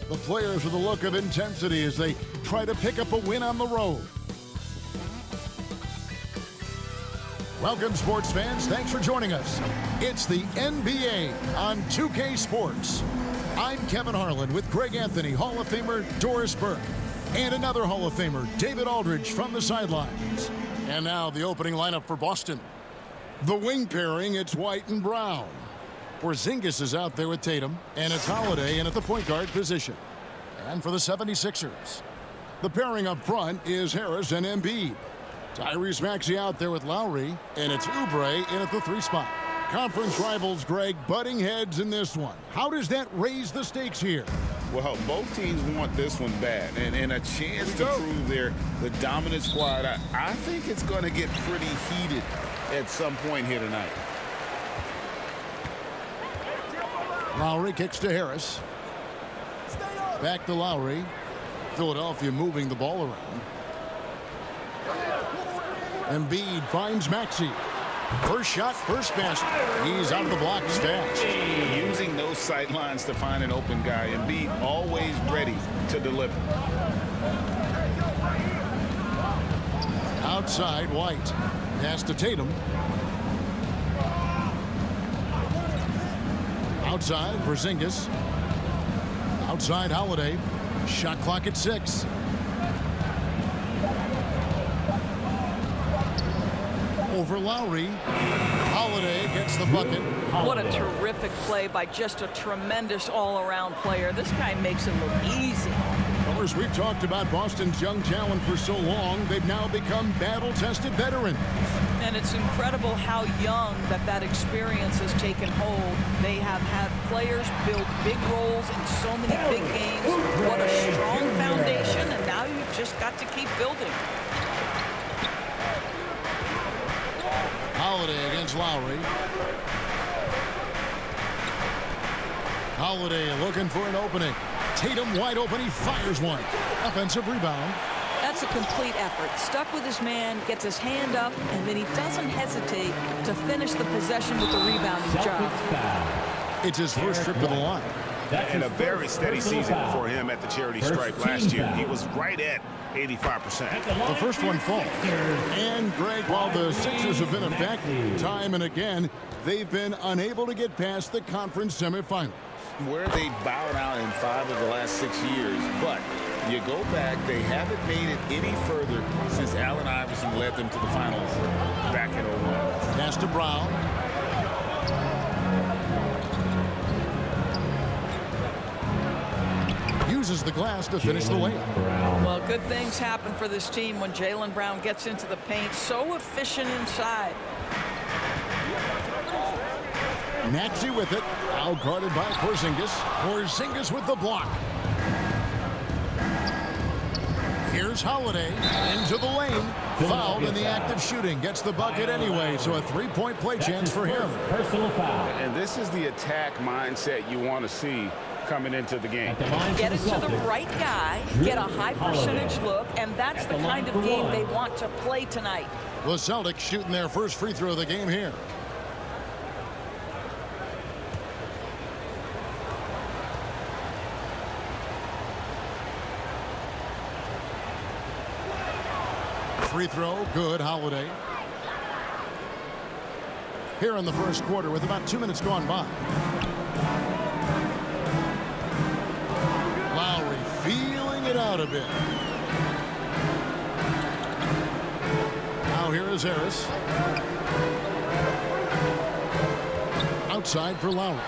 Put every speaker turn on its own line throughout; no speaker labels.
The players with a look of intensity as they try to pick up a win on the road. Welcome, sports fans. Thanks for joining us. It's the NBA on 2K Sports. I'm Kevin Harlan with Greg Anthony, Hall of Famer Doris Burke, and another Hall of Famer, David Aldridge, from the sidelines. And now the opening lineup for Boston. The wing pairing, it's White and Brown. Porzingis is out there with Tatum, and it's Holiday in at the point guard position. And for the 76ers, the pairing up front is Harris and Embiid. Tyrese Maxey out there with Lowry, and it's Oubre in at the 3 spot. Conference rivals, Greg, butting heads in this one. How does that raise the stakes here?
Well, both teams want this one bad, and a chance to prove the dominant squad. I think it's going to get pretty heated at some point here tonight.
Lowry kicks to Harris. Back to Lowry. Philadelphia moving the ball around. Embiid finds Maxey. First shot, first basket. He's out of the blocks fast.
Using those sight lines to find an open guy. Embiid always ready to deliver.
Outside, White. Pass to Tatum. Outside, Porzingis. Outside, Holiday. Shot clock at 6. Over Lowry. Holiday gets the bucket.
What a terrific play by just a tremendous all-around player. This guy makes it look easy.
Of course, we've talked about Boston's young talent for so long. They've now become battle-tested veterans.
And it's incredible how young that experience has taken hold. They have had players build big roles in so many big games. What a strong foundation, and now you've just got to keep building.
Holiday against Lowry. Holiday looking for an opening. Tatum wide open. He fires one. Offensive rebound.
That's a complete effort. Stuck with his man, gets his hand up, and then he doesn't hesitate to finish the possession with the rebounding job.
It's his first trip to the line.
And a very steady season for him at the charity stripe last year. He was right at 85%.
The first one falls. And, Greg, while the Sixers have been effective time and again, they've been unable to get past the conference semifinals.
Where they bowed out in 5 of the last 6 years, but you go back, they haven't made it any further since Allen Iverson led them to the finals back in 01.
Pass to Brown. Uses the glass to finish the layup.
Well, good things happen for this team when Jaylen Brown gets into the paint. So efficient inside.
Maxey with it. Out guarded by Porzingis. Porzingis with the block. Here's Holiday into the lane. Fouled in the act of shooting. Gets the bucket anyway, so a 3-point play chance for him.
Personal foul.
And this is the attack mindset you want to see coming into the game.
Get it to the right guy, get a high percentage look, and that's the kind of game they want to play tonight.
The Celtics shooting their first free throw of the game here. Free throw, good, Holiday. Here in the first quarter with about 2 minutes gone by. Lowry feeling it out a bit. Now here is Harris. Outside for Lowry.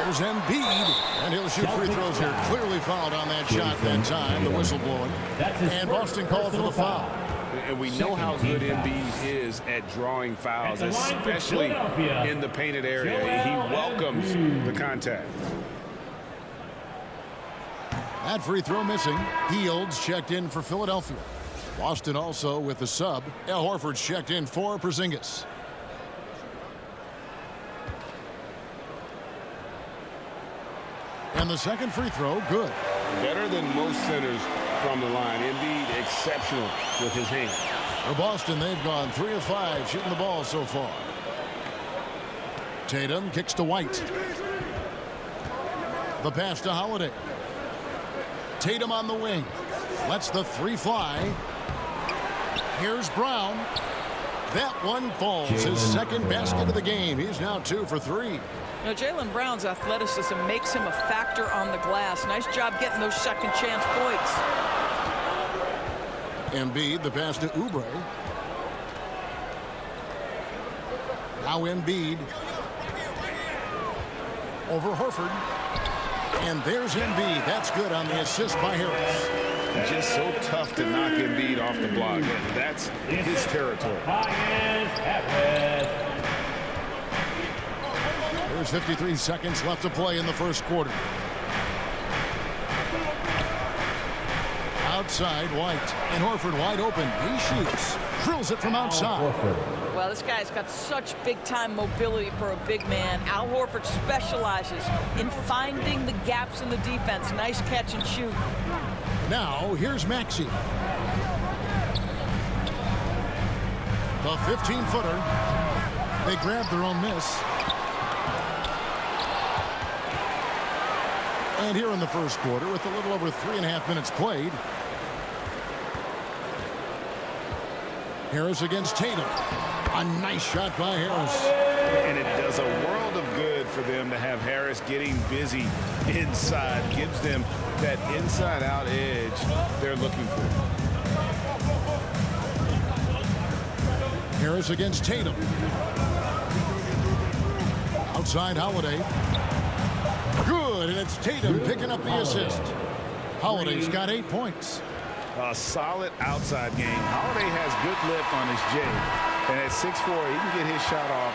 Here's Embiid, and he'll shoot free throws here. Clearly fouled on that shot that time, the whistle blowing. And Boston called for the foul.
And we know how good Embiid is at drawing fouls, especially in the painted area. He welcomes the contact.
That free throw missing. Fields checked in for Philadelphia. Boston also with the sub. Al Horford's checked in for Porzingis. And the second free throw, good.
Better than most centers from the line. Embiid exceptional with his hands.
For Boston, they've gone 3 of 5 shooting the ball so far. Tatum kicks to White. The pass to Holiday. Tatum on the wing. Lets the three fly. Here's Brown. That one falls. His second basket of the game. He's now 2 for 3.
You know, Jaylen Brown's athleticism makes him a factor on the glass. Nice job getting those second chance points.
Embiid, the pass to Oubre. Now Embiid. Over Horford. And there's Embiid. That's good on the assist by Harris.
Just so tough to knock Embiid off the block. That's his territory.
There's 53 seconds left to play in the first quarter. Outside, White. And Horford wide open. He shoots. Drills it from outside.
Well, this guy's got such big-time mobility for a big man. Al Horford specializes in finding the gaps in the defense. Nice catch and shoot.
Now, here's Maxey. The 15-footer. They grab their own miss. And here in the first quarter, with a little over 3.5 minutes played, Harris against Tatum. A nice shot by Harris.
And it does a world of good for them to have Harris getting busy inside. Gives them that inside-out edge they're looking for.
Harris against Tatum. Outside Holiday. Good, and it's Tatum picking up the assist. Holiday's got 8 points.
A solid outside game. Holiday has good lift on his J. And at 6'4", he can get his shot off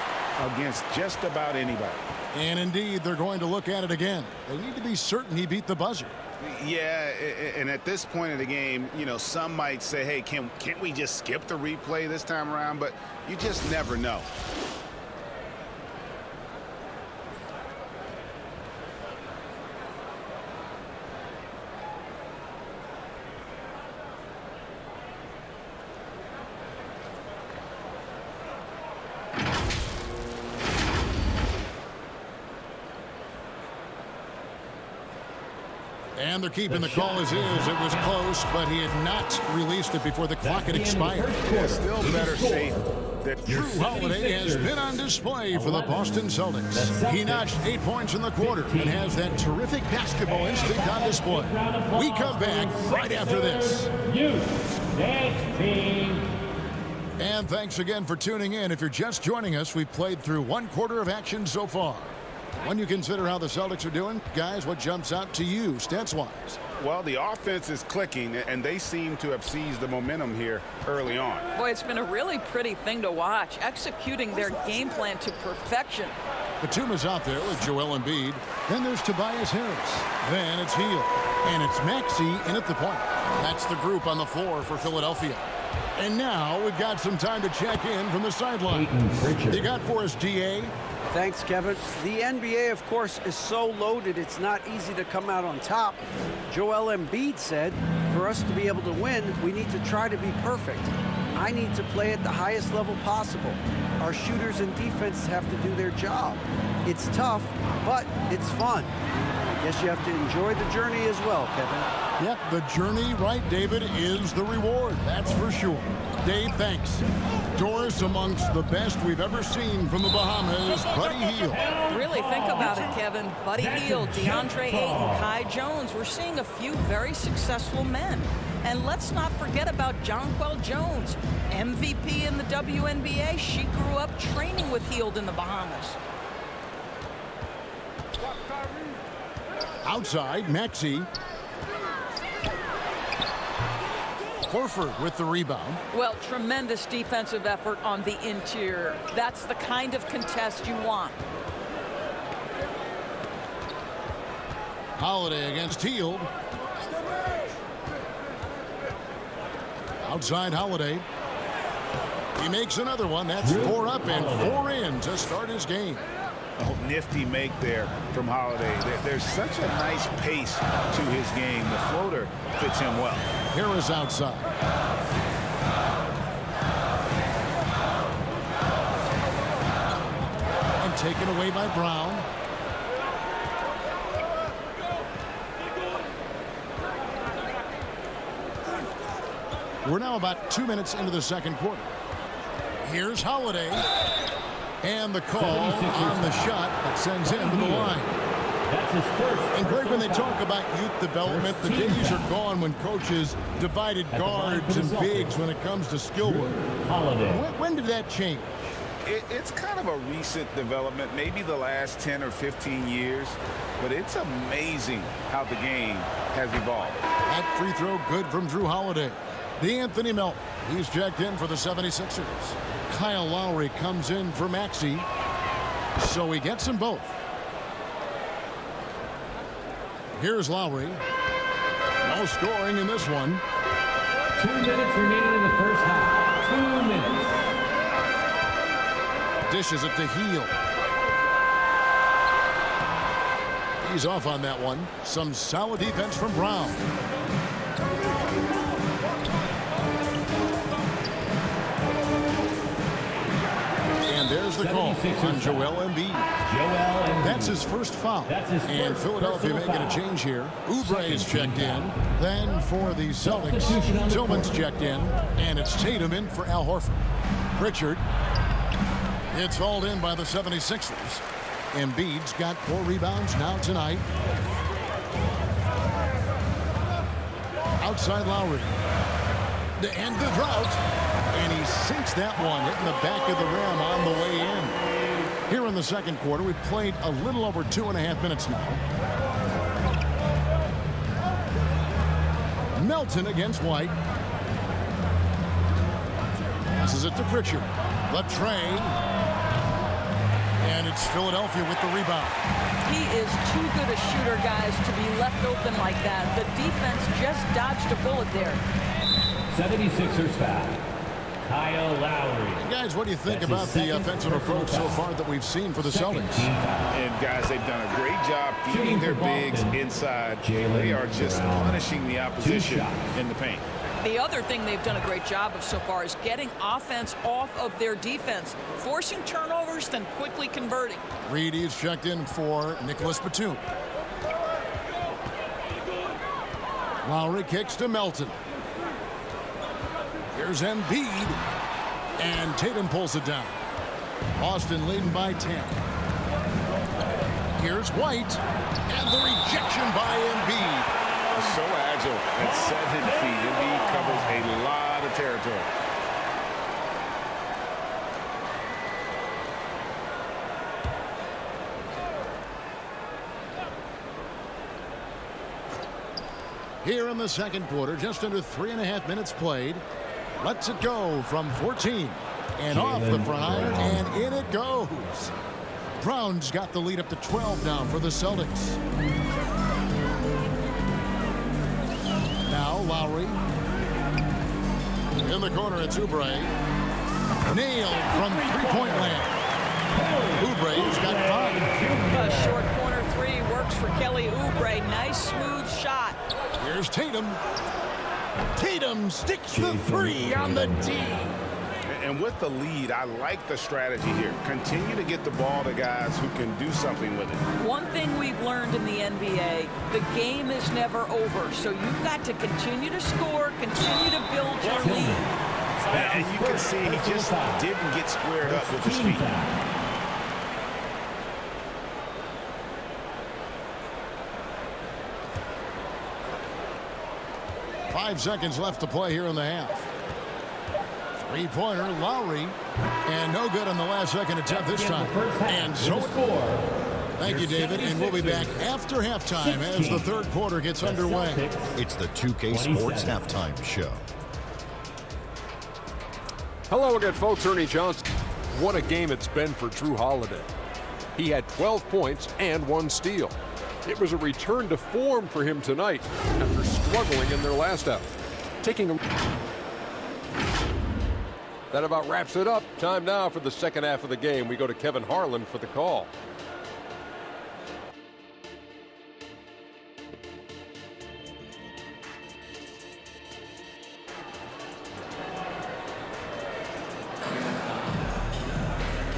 against just about anybody.
And indeed, they're going to look at it again. They need to be certain he beat the buzzer.
Yeah, and at this point of the game, you know, some might say, hey, can't we just skip the replay this time around? But you just never know.
And they're keeping the call as is. It was close, but he had not released it before the clock had expired.
Yeah, still better safe.
Drew Holiday has been on display for the Boston Celtics. He notched 8 points in the quarter and has that terrific basketball instinct on display. We come back right after this. And thanks again for tuning in. If you're just joining us, we've played through 1 quarter of action so far. When you consider how the Celtics are doing, guys, what jumps out to you, stats-wise?
Well, the offense is clicking, and they seem to have seized the momentum here early on.
Boy, it's been a really pretty thing to watch, executing their game plan to perfection.
Tatum is out there with Joel Embiid. Then there's Tobias Harris. Then it's Hield. And it's Maxey in at the point. That's the group on the floor for Philadelphia. And now we've got some time to check in from the sideline. You got for us, DA?
Thanks, Kevin. The NBA, of course, is so loaded, it's not easy to come out on top. Joel Embiid said, for us to be able to win, we need to try to be perfect. I need to play at the highest level possible. Our shooters and defense have to do their job. It's tough, but it's fun. I guess you have to enjoy the journey as well, Kevin.
Yep, the journey, right, David, is the reward. That's for sure. Dave, thanks. Doris, amongst the best we've ever seen from the Bahamas, Buddy Hield.
Really think about it, Kevin. Buddy Hield, DeAndre Ayton, Kai Jones. We're seeing a few very successful men. And let's not forget about Jonquel Jones, MVP in the WNBA. She grew up training with Hield in the Bahamas.
Outside, Maxey. Horford with the rebound.
Well, tremendous defensive effort on the interior. That's the kind of contest you want.
Holiday against Hield. Outside Holiday. He makes another one. That's 4 up and 4 in to start his game.
Oh, nifty make there from Holiday. There's such a nice pace to his game. The floater fits him well.
Harris outside. And taken away by Brown. We're now about 2 minutes into the second quarter. Here's Holiday. And the call on the shot that sends him to the line.
That's his first.
And Greg, when they talk about youth development, the days are gone when coaches divided guards and bigs when it comes to skill work. When did that change?
It's kind of a recent development, maybe the last 10 or 15 years, but it's amazing how the game has evolved.
That free throw good from Drew Holiday. D'Anthony Melton, he's checked in for the 76ers. Kyle Lowry comes in for Maxey, so he gets them both. Here's Lowry. No scoring in this one.
2 minutes remaining in the first half. 2 minutes.
Dishes it to Heel. He's off on that one. Some solid defense from Brown. And there's the call on Joel Embiid. That's his first foul. And Philadelphia making a change here. Oubre is checked in. Then for the Celtics, Tillman's checked in. And it's Tatum in for Al Horford. Pritchard. It's hauled in by the 76ers. Embiid's got 4 rebounds now tonight. Outside Lowry. To end the drought. And he sinks that one, hitting the back of the rim on the way in. Here in the second quarter, we've played a little over 2.5 minutes now. Melton against White. Passes it to Pritchard. The tray. And it's Philadelphia with the rebound.
He is too good a shooter, guys, to be left open like that. The defense just dodged a bullet there.
76ers foul. Kyle Lowry.
And guys, what do you think about the offensive approach so far that we've seen for the Celtics?
And guys, they've done a great job feeding their bigs inside. They are just punishing the opposition in the paint.
The other thing they've done a great job of so far is getting offense off of their defense, forcing turnovers, then quickly converting.
Reed is checked in for Nicholas Batum. Lowry kicks to Melton. Here's Embiid. And Tatum pulls it down. Boston leading by 10. Here's White. And the rejection by Embiid.
So agile at 7 feet. Embiid covers a lot of territory.
Here in the second quarter, just under 3.5 minutes played. Lets it go from 14. And off the front iron, and in it goes. Brown's got the lead up to 12 now for the Celtics. Now Lowry. In the corner, it's Oubre. Nailed from three-point land. Oubre's got 5.
A short corner 3 works for Kelly Oubre. Nice, smooth shot.
Here's Tatum. Tatum sticks the 3 on the D.
And with the lead, I like the strategy here. Continue to get the ball to guys who can do something with it.
One thing we've learned in the NBA, the game is never over. So you've got to continue to score, continue to build your lead.
And you can see he just didn't get squared up with his feet.
5 seconds left to play here in the half. Three-pointer, Lowry. And no good on the last second attempt this time. And so thank you, David. And we'll be back after halftime as the third quarter gets underway.
It's the 2K Sports Halftime Show.
Hello again, folks. Ernie Johnson. What a game it's been for Drew Holiday. He had 12 points and 1 steal. It was a return to form for him tonight after struggling in their last out. That about wraps it up. Time now for the second half of the game. We go to Kevin Harlan for the call.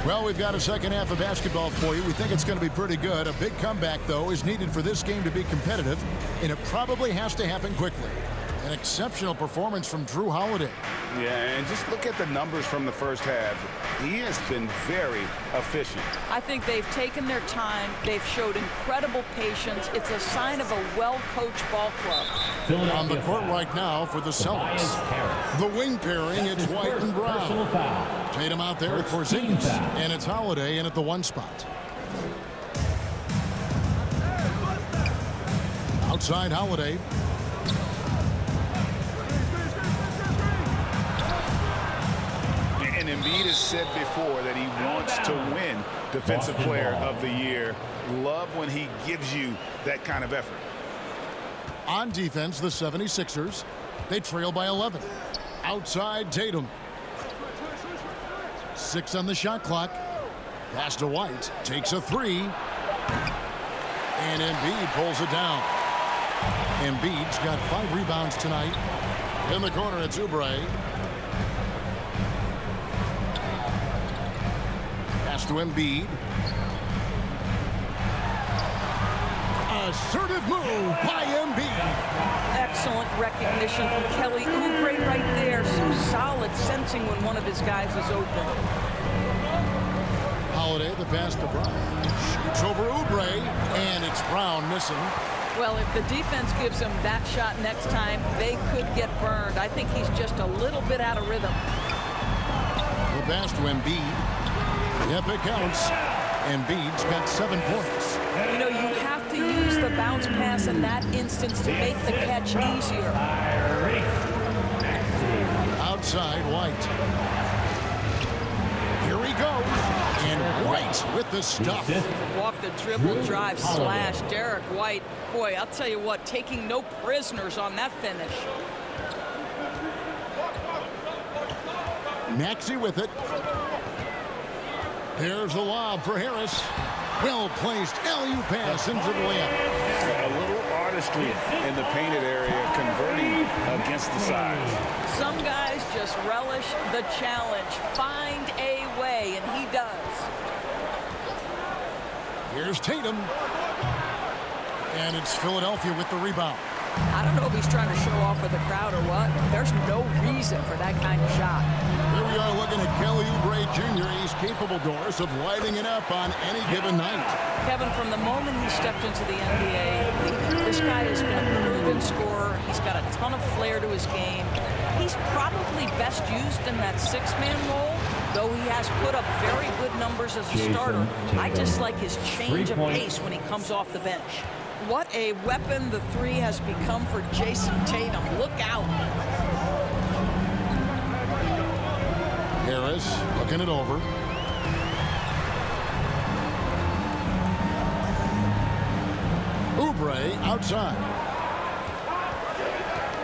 Well, we've got a second half of basketball for you. We think it's going to be pretty good. A big comeback, though, is needed for this game to be competitive, and it probably has to happen quickly. An exceptional performance from Drew Holiday.
Yeah, and just look at the numbers from the first half. He has been very efficient.
I think they've taken their time. They've showed incredible patience. It's a sign of a well-coached ball club.
On the court right now for the Celtics. The wing pairing, it's White and Brown. Tatum out there with Porzingis, and it's Holiday in at the 1 spot. Outside Holiday.
And Embiid has said before that he wants to win Defensive Player of the Year. Love when he gives you that kind of effort.
On defense, the 76ers. They trail by 11. Outside Tatum. 6 on the shot clock. Pass to White. Takes a 3. And Embiid pulls it down. Embiid's got 5 rebounds tonight. In the corner, it's Oubre. Pass to Embiid. Assertive move by Embiid.
Excellent recognition from Kelly Oubre right there. So solid sensing when one of his guys is open.
Holiday, the pass to Brown. Shoots over Oubre, and it's Brown missing.
Well, if the defense gives him that shot next time, they could get burned. I think he's just a little bit out of rhythm.
The pass to Embiid. Yep, it counts. Embiid's got 7 points.
You know, you have to use the bounce pass in that instance to make the catch easier.
Outside White. Here he goes. And White with the stuff.
Off the dribble drive slash. Derek White. Boy, I'll tell you what, taking no prisoners on that finish.
Maxey with it. Here's the lob for Harris. Well-placed alley-oop pass into the layup.
A little artistry in the painted area, converting against the sides.
Some guys just relish the challenge. Find a way, and he does.
Here's Tatum. And it's Philadelphia with the rebound.
I don't know if he's trying to show off for the crowd or what. There's no reason for that kind of shot.
Here we are looking at Kelly Oubre Jr. He's capable, Doris, of lighting it up on any given night.
Kevin, from the moment he stepped into the NBA, this guy has been a proven scorer. He's got a ton of flair to his game. He's probably best used in that 6-man role, though he has put up very good numbers as a starter. I just like his change of pace when he comes off the bench. What a weapon the 3 has become for Jayson Tatum. Look out.
Harris looking it over. Oubre outside.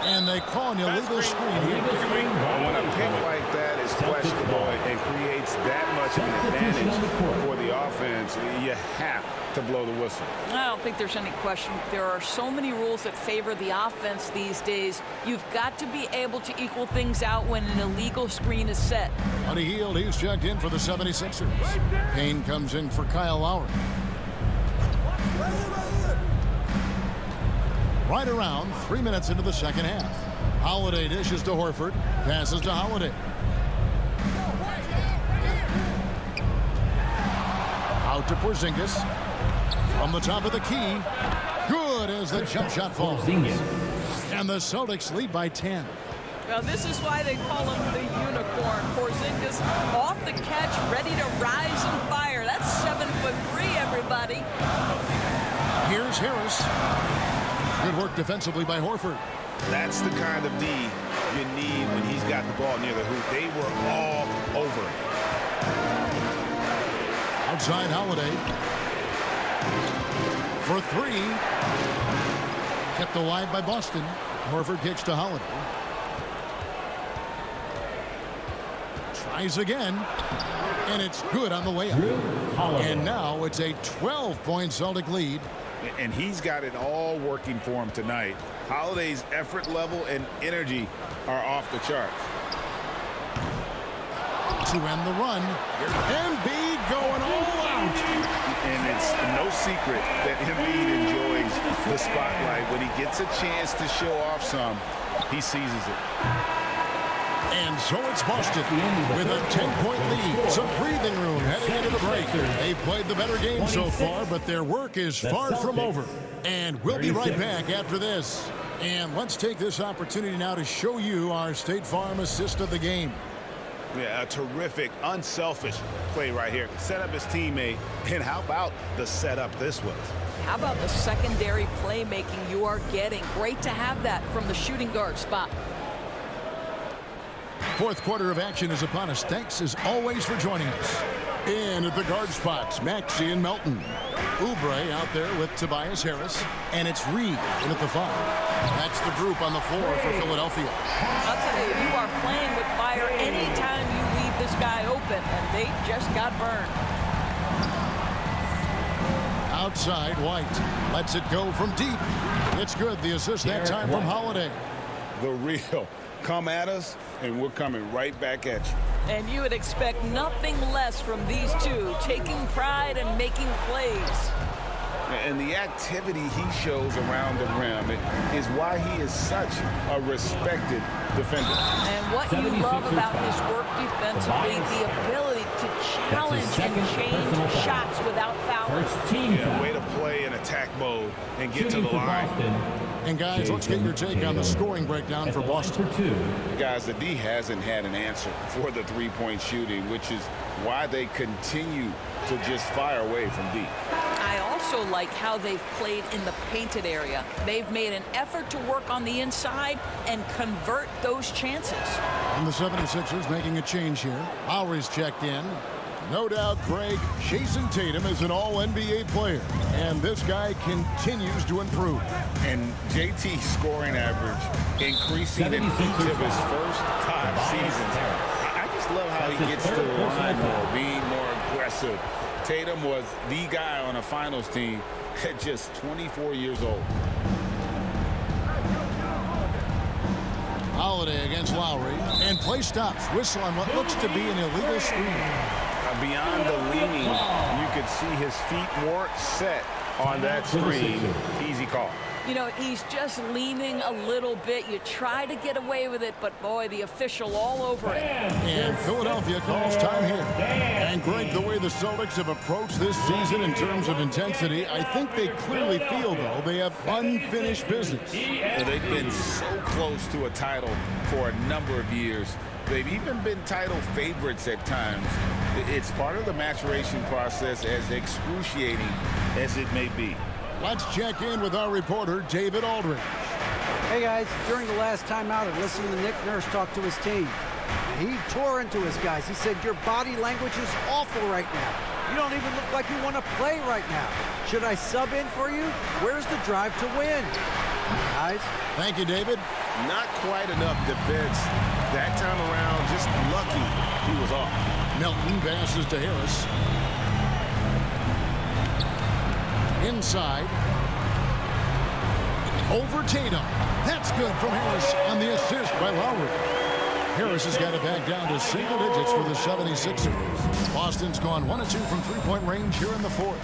And they call an illegal screen.
When a pick like that is questionable and creates that much of an advantage for the offense, you have to blow the whistle.
I don't think there's any question. There are so many rules that favor the offense these days. You've got to be able to equal things out when an illegal screen is set.
Buddy Hield, he's checked in for the 76ers. Payne comes in for Kyle Lowry. Right around 3 minutes into the second half. Holiday dishes to Horford. Passes to Holiday. Out to Porzingis. From the top of the key. Good as the jump shot falls. And the Celtics lead by 10.
Now, this is why they call him the unicorn. Porzingis off the catch, ready to rise and fire. That's 7'3", everybody.
Here's Harris. Good work defensively by Horford.
That's the kind of D you need when he's got the ball near the hoop. They were all over it.
Outside Holiday. For 3. Kept alive by Boston. Horford kicks to Holiday. Tries again. And it's good on the layup. And now it's a 12-point Celtic lead.
And he's got it all working for him tonight. Holiday's effort level and energy are off the charts.
To end the run. Embiid going all out.
And it's no secret that Embiid enjoys the spotlight. When he gets a chance to show off some, He seizes it.
And so it's Boston with a 10-point lead. Some breathing room heading into the break. They've played the better game so far, but their work is far from over. And we'll be right back after this. And let's take this opportunity now to show you our State Farm assist of the game.
Yeah, a terrific, unselfish play right here. Set up his teammate. And how about the setup this was?
How about the secondary playmaking you are getting? Great to have that from the shooting guard spot.
Fourth quarter of action is upon us. Thanks as always for joining us. In at the guard spots, Maxey and Melton. Oubre out there with Tobias Harris. And it's Reed in at the 5. That's the group on the floor for Philadelphia.
I'll tell you, you are playing with fire anytime you leave this guy open, and they just got burned.
Outside, White lets it go from deep. It's good. The assist that time from Holiday.
The real. Come at us, and we're coming right back at you.
And you would expect nothing less from these two, taking pride and making plays.
And the activity he shows around the rim is why he is such a respected defender.
And what you love about his work defensively, the ability to challenge and change shots without fouling.
Yeah, way to play in attack mode and get to the line.
And guys, let's get your take on the scoring breakdown for Boston.
Guys, the D hasn't had an answer for the three-point shooting, which is why they continue to just fire away from deep.
I also like how they've played in the painted area. They've made an effort to work on the inside and convert those chances.
And the 76ers making a change here. Lowry's checked in. No doubt, Greg, Jayson Tatum is an all-NBA player, and this guy continues to improve.
And JT's scoring average increasing in each of his first 5 seasons. I just love how he gets to the line more, being more aggressive. Tatum was the guy on a finals team at just 24 years old.
Holiday against Lowry, and play stops. Whistle on what looks to be an illegal screen.
Beyond the leaning, you could see his feet weren't set on that screen. Easy call.
You know, he's just leaning a little bit. You try to get away with it, but boy, the official all over it.
And Philadelphia calls time here. And Greg, the way the Celtics have approached this season in terms of intensity, I think they clearly feel, though, they have unfinished business.
And they've been so close to a title for a number of years. They've even been title favorites at times. It's part of the maturation process, as excruciating as it may be.
Let's check in with our reporter, David Aldridge.
Hey, guys. During the last timeout, I listened to Nick Nurse talk to his team. He tore into his guys. He said, your body language is awful right now. You don't even look like you want to play right now. Should I sub in for you? Where's the drive to win? Guys?
Thank you, David.
Not quite enough defense that time around. Just lucky he was off.
Melton passes to Harris. Inside. Over Tatum. That's good from Harris on the assist by Lowry. Harris has got it back down to single digits for the 76ers. Boston's gone 1 of 2 from three-point range here in the fourth.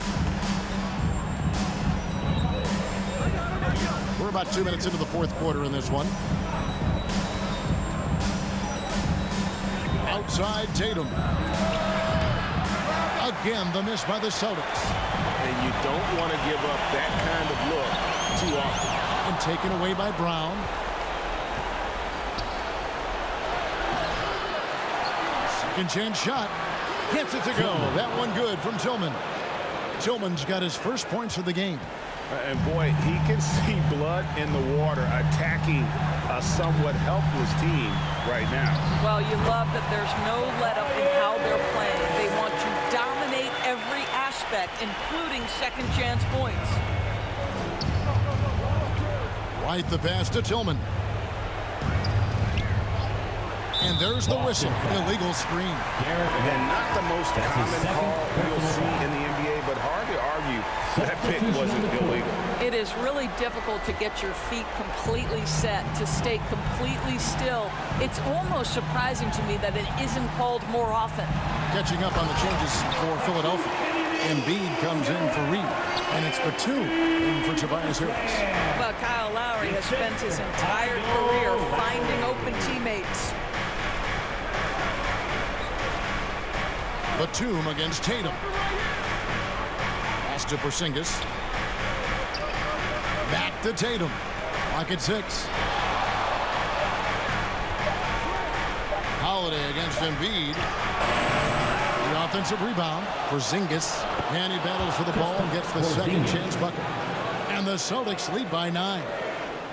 We're about 2 minutes into the fourth quarter in this one. Outside Tatum. Again, the miss by the Celtics.
And you don't want to give up that kind of look too often.
And taken away by Brown. Second chance shot. Gets it to go. That one good from Tillman. Tillman's got his first points of the game.
And boy, he can see blood in the water attacking a somewhat helpless team right now.
Well, you love that there's no let-up in how they're playing. They want to dominate every aspect, including second chance points.
Right the pass to Tillman. And there's the whistle. Illegal screen.
And not the most common call you'll see in the NBA, but hard to argue that pick wasn't illegal.
It is really difficult to get your feet completely set, to stay completely still. It's almost surprising to me that it isn't called more often.
Catching up on the changes for Philadelphia. Embiid comes in for Reed. And it's Batum in for Tobias Harris.
Well, Kyle Lowry has spent his entire career finding open teammates.
Tatum against Tatum. Pass to Porzingis. Back to Tatum. Lock at 6. Holiday against Embiid. The offensive rebound. Porzingis. And he battles for the ball and gets the second chance bucket. And the Celtics lead by 9.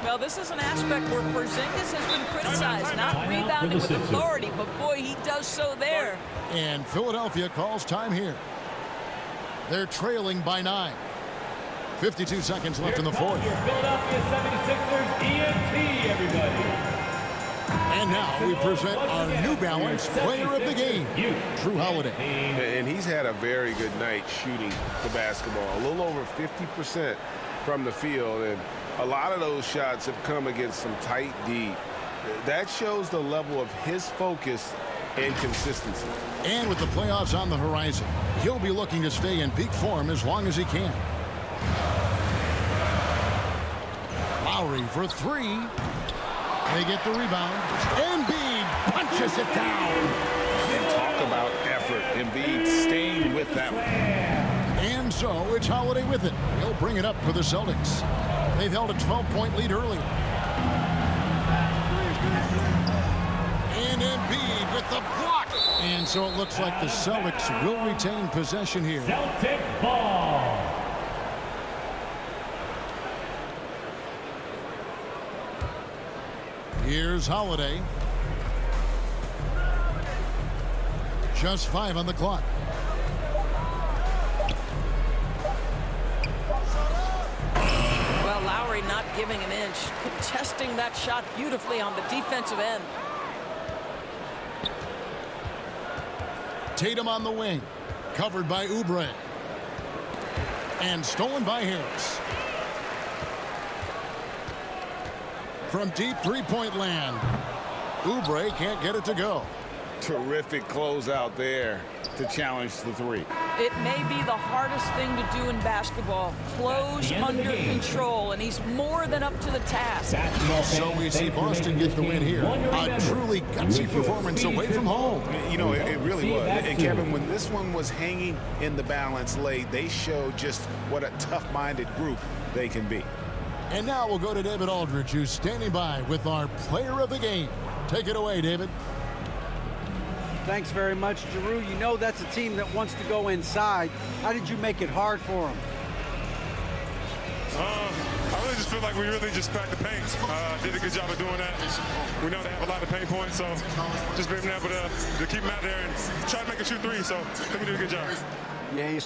Well, this is an aspect where Porzingis has been criticized, not rebounding with authority, but boy, he does so there.
And Philadelphia calls time here. They're trailing by 9. 52 seconds left in the fourth.
Your Philadelphia 76ers ENT, everybody.
And now we present our New Balance Player of the Game, Drew Holiday.
And he's had a very good night shooting the basketball. A little over 50% from the field, and a lot of those shots have come against some tight D. That shows the level of his focus and consistency.
And with the playoffs on the horizon, he'll be looking to stay in peak form as long as he can. Lowry for 3. They get the rebound. Embiid punches it down.
And talk about effort. Embiid staying with that one.
And so it's Holiday with it. He'll bring it up for the Celtics. They've held a 12-point lead earlier. And Embiid with the block. And so it looks like the Celtics will retain possession here.
Celtic ball.
Here's Holiday. Just 5 on the clock.
Well, Lowry not giving an inch, contesting that shot beautifully on the defensive end.
Tatum on the wing, covered by Oubre. And stolen by Harris. From deep three-point land, Oubre can't get it to go.
Terrific closeout there to challenge the 3.
It may be the hardest thing to do in basketball. Close under control, and he's more than up to the task.
So we see Boston get the win here. A truly gutsy performance away from home.
You know, it really was. And Kevin, when this one was hanging in the balance late, they showed just what a tough-minded group they can be.
And now we'll go to David Aldridge, who's standing by with our player of the game. Take it away, David.
Thanks very much, Giroux. You know that's a team that wants to go inside. How did you make it hard for them?
I really just feel like we really just cracked the paint. Did a good job of doing that. We know they have a lot of pain points, so just being able to keep them out there and try to make a shoot 3. So I think we did a good job.
Yeah,